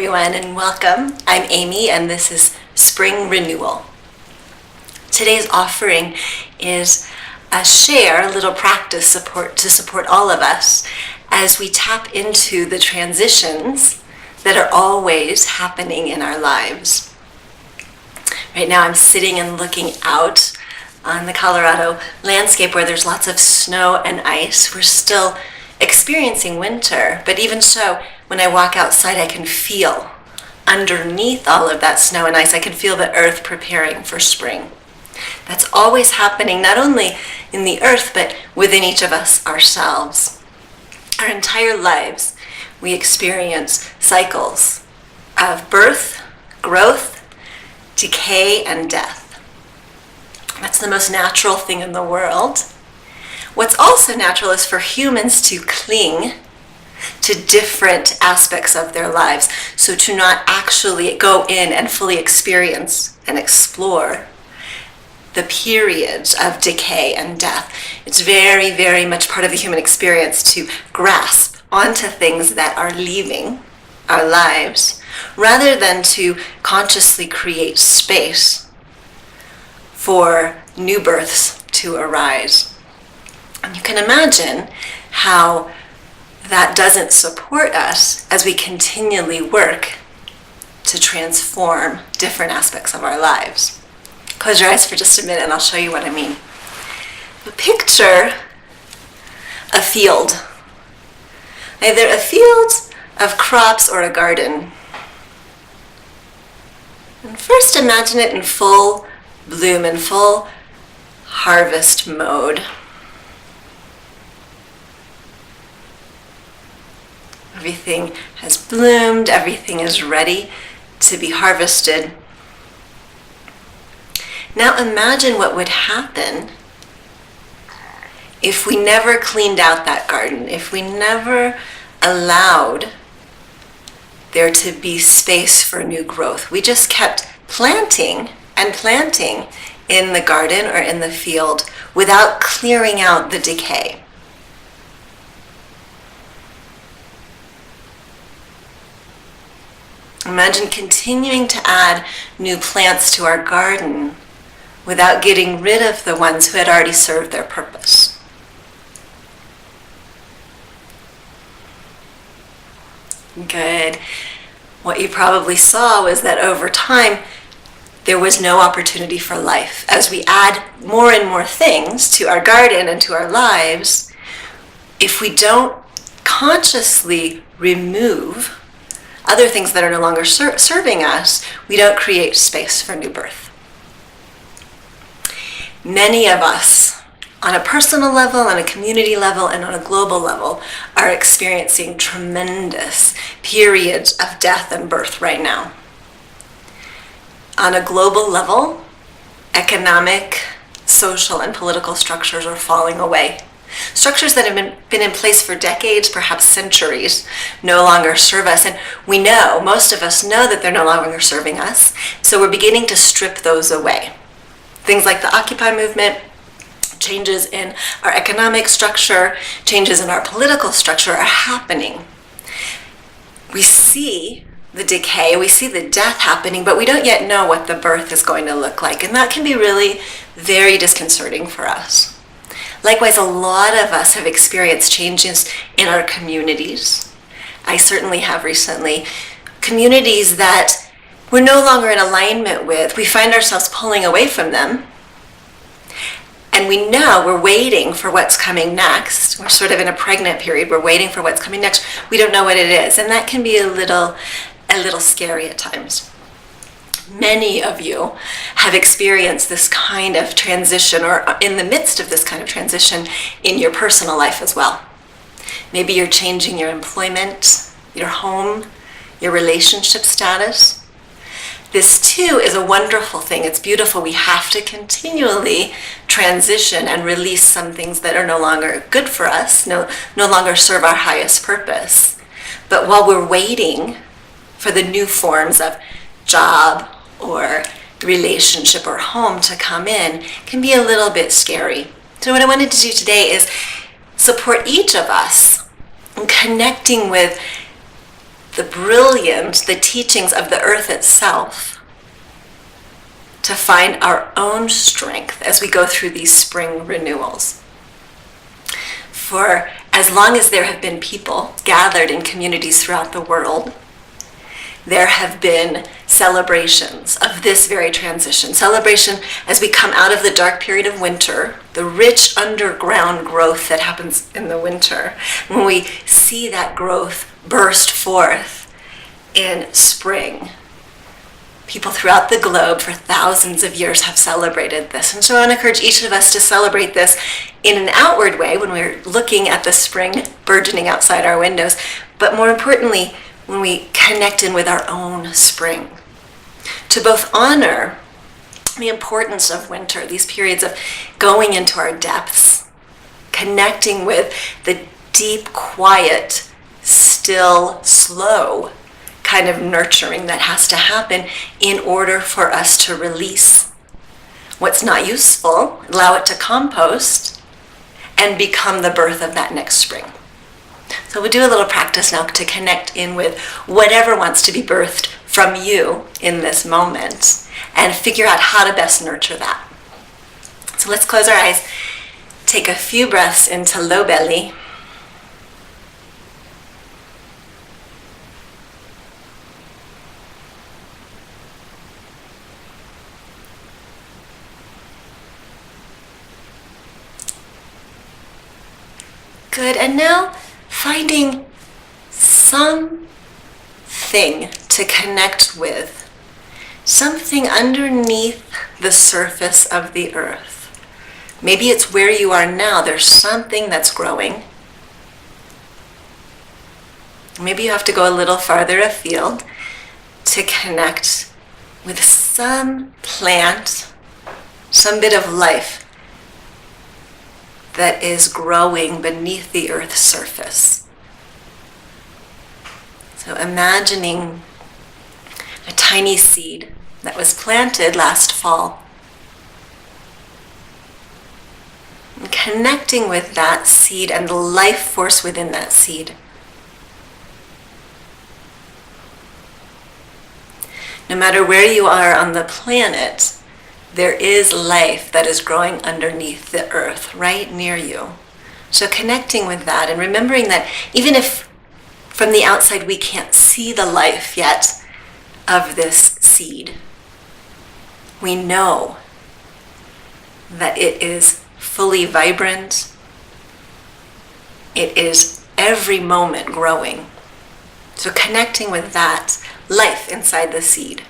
everyone, and welcome. I'm Amy, and this is Spring Renewal. Today's offering is a little practice to support all of us as we tap into the transitions that are always happening in our lives. Right now I'm sitting and looking out on the Colorado landscape where there's lots of snow and ice. We're still experiencing winter, but even so, when I walk outside, I can feel underneath all of that snow and ice, I can feel the earth preparing for spring. That's always happening, not only in the earth, but within each of us ourselves. Our entire lives, we experience cycles of birth, growth, decay, and death. That's the most natural thing in the world. What's also natural is for humans to cling to different aspects of their lives, so to not actually go in and fully experience and explore the periods of decay and death. It's very, very much part of the human experience to grasp onto things that are leaving our lives, rather than to consciously create space for new births to arise. And you can imagine how that doesn't support us as we continually work to transform different aspects of our lives. Close your eyes for just a minute and I'll show you what I mean. Picture a field. Either a field of crops or a garden. And first imagine it in full bloom, in full harvest mode. Everything has bloomed, everything is ready to be harvested. Now imagine what would happen if we never cleaned out that garden, if we never allowed there to be space for new growth. We just kept planting and planting in the garden or in the field without clearing out the decay. Imagine continuing to add new plants to our garden without getting rid of the ones who had already served their purpose. Good. What you probably saw was that over time, there was no opportunity for life. As we add more and more things to our garden and to our lives, if we don't consciously remove other things that are no longer serving us, we don't create space for new birth. Many of us, on a personal level, on a community level, and on a global level, are experiencing tremendous periods of death and birth right now. On a global level, economic, social, and political structures are falling away. Structures that have been in place for decades, perhaps centuries, no longer serve us. And we know, most of us know that they're no longer serving us. So we're beginning to strip those away. Things like the Occupy movement, changes in our economic structure, changes in our political structure are happening. We see the decay, we see the death happening, but we don't yet know what the birth is going to look like. And that can be really very disconcerting for us. Likewise, a lot of us have experienced changes in our communities. I certainly have recently. Communities that we're no longer in alignment with. We find ourselves pulling away from them. And we know we're waiting for what's coming next. We're sort of in a pregnant period. We're waiting for what's coming next. We don't know what it is. And that can be a little scary at times. Many of you have experienced this kind of transition or in the midst of this kind of transition in your personal life as well. Maybe you're changing your employment, your home, your relationship status. This too is a wonderful thing. It's beautiful. We have to continually transition and release some things that are no longer good for us, no longer serve our highest purpose. But while we're waiting for the new forms of job or relationship or home to come in, can be a little bit scary. So what I wanted to do today is support each of us in connecting with the brilliance, the teachings of the earth itself, to find our own strength as we go through these spring renewals. For as long as there have been people gathered in communities throughout the world, there have been celebrations of this very transition. Celebration as we come out of the dark period of winter, the rich underground growth that happens in the winter, when we see that growth burst forth in spring. People throughout the globe for thousands of years have celebrated this. And so I want to encourage each of us to celebrate this in an outward way when we're looking at the spring burgeoning outside our windows, but more importantly, when we connect in with our own spring. To both honor the importance of winter, these periods of going into our depths, connecting with the deep, quiet, still, slow kind of nurturing that has to happen in order for us to release what's not useful, allow it to compost, and become the birth of that next spring. So we'll do a little practice now to connect in with whatever wants to be birthed from you in this moment and figure out how to best nurture that. So let's close our eyes, take a few breaths into low belly. Good, and now finding something to connect with, something underneath the surface of the earth. Maybe it's where you are now, there's something that's growing. Maybe you have to go a little farther afield to connect with some plant, some bit of life that is growing beneath the earth's surface. So imagining a tiny seed that was planted last fall. And connecting with that seed and the life force within that seed. No matter where you are on the planet, there is life that is growing underneath the earth, right near you. So connecting with that and remembering that even if from the outside we can't see the life yet of this seed, we know that it is fully vibrant. It is every moment growing. So connecting with that life inside the seed.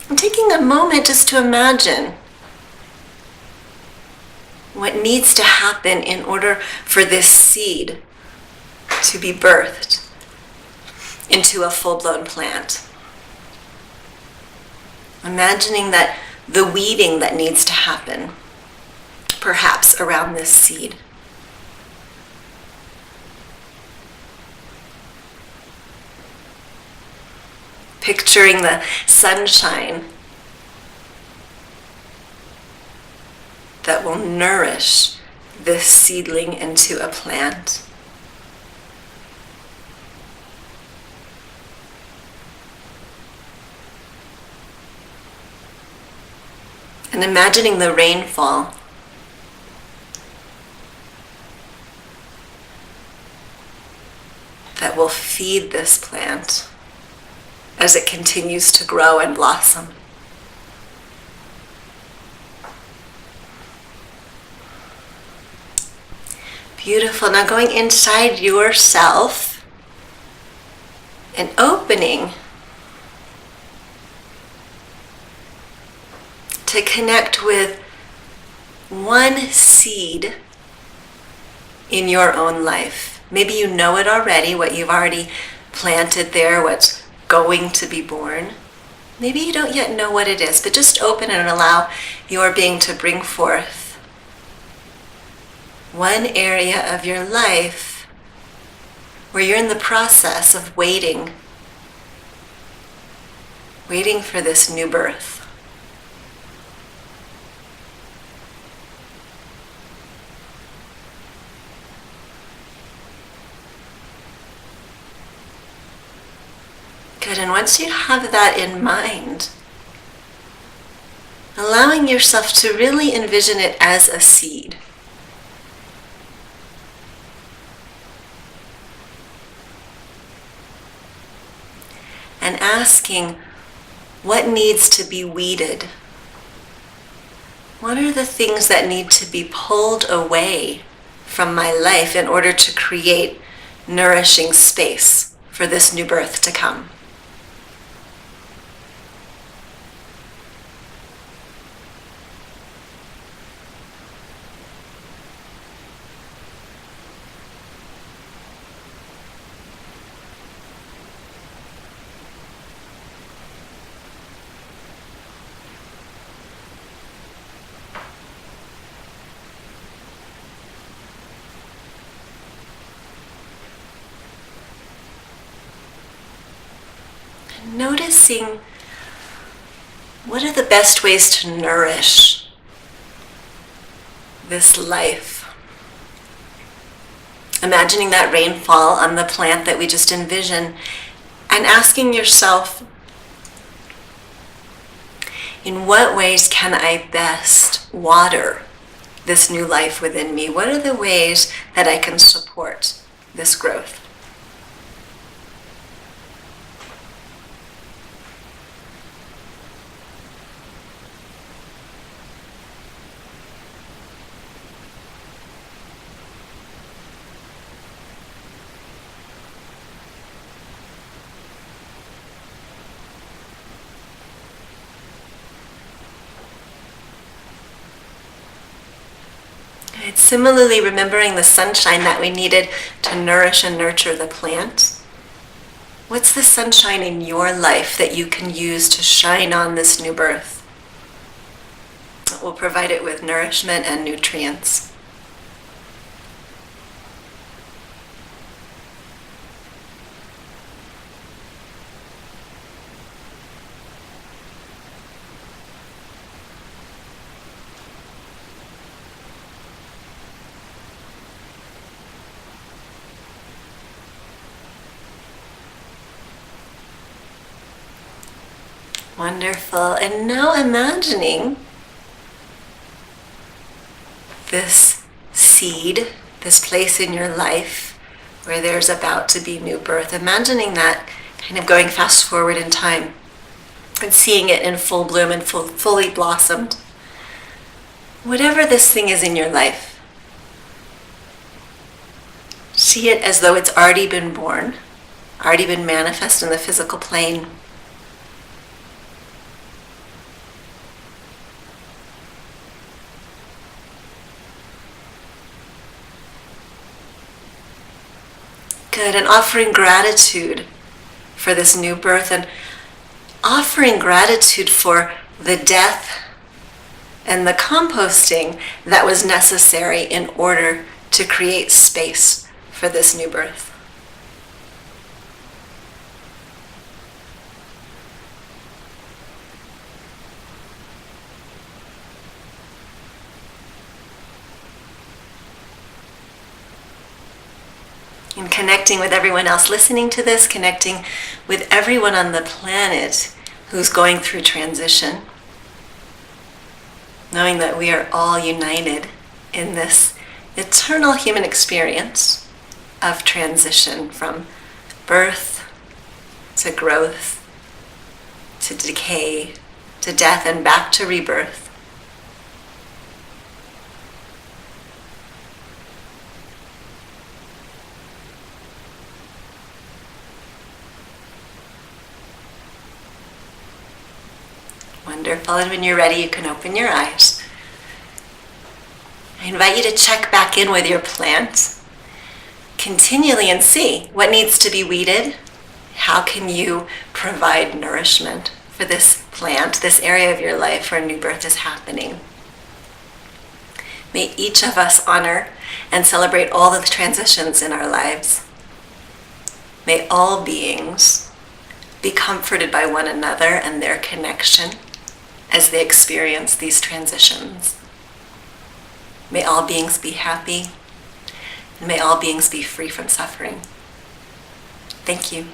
And taking a moment just to imagine what needs to happen in order for this seed to be birthed into a full-blown plant. Imagining that the weeding that needs to happen, perhaps around this seed. Picturing the sunshine that will nourish this seedling into a plant. And imagining the rainfall that will feed this plant as it continues to grow and blossom. Beautiful. Now going inside yourself and opening to connect with one seed in your own life. Maybe you know it already, what you've already planted there, what's going to be born. Maybe you don't yet know what it is, but just open and allow your being to bring forth one area of your life where you're in the process of waiting for this new birth. Good, and once you have that in mind, allowing yourself to really envision it as a seed. And asking, what needs to be weeded? What are the things that need to be pulled away from my life in order to create nourishing space for this new birth to come? Noticing what are the best ways to nourish this life. Imagining that rainfall on the plant that we just envisioned and asking yourself, in what ways can I best water this new life within me? What are the ways that I can support this growth? It's similarly remembering the sunshine that we needed to nourish and nurture the plant. What's the sunshine in your life that you can use to shine on this new birth? It will provide it with nourishment and nutrients. Wonderful. And now imagining this seed, this place in your life where there's about to be new birth. Imagining that kind of going fast forward in time and seeing it in full bloom and fully blossomed. Whatever this thing is in your life, see it as though it's already been born, already been manifest in the physical plane. Good, and offering gratitude for this new birth and offering gratitude for the death and the composting that was necessary in order to create space for this new birth. And connecting with everyone else listening to this, connecting with everyone on the planet who's going through transition. Knowing that we are all united in this eternal human experience of transition from birth to growth to decay to death and back to rebirth. Wonderful, and when you're ready, you can open your eyes. I invite you to check back in with your plant continually and see what needs to be weeded. How can you provide nourishment for this plant, this area of your life where new birth is happening? May each of us honor and celebrate all of the transitions in our lives. May all beings be comforted by one another and their connection as they experience these transitions. May all beings be happy, and may all beings be free from suffering. Thank you.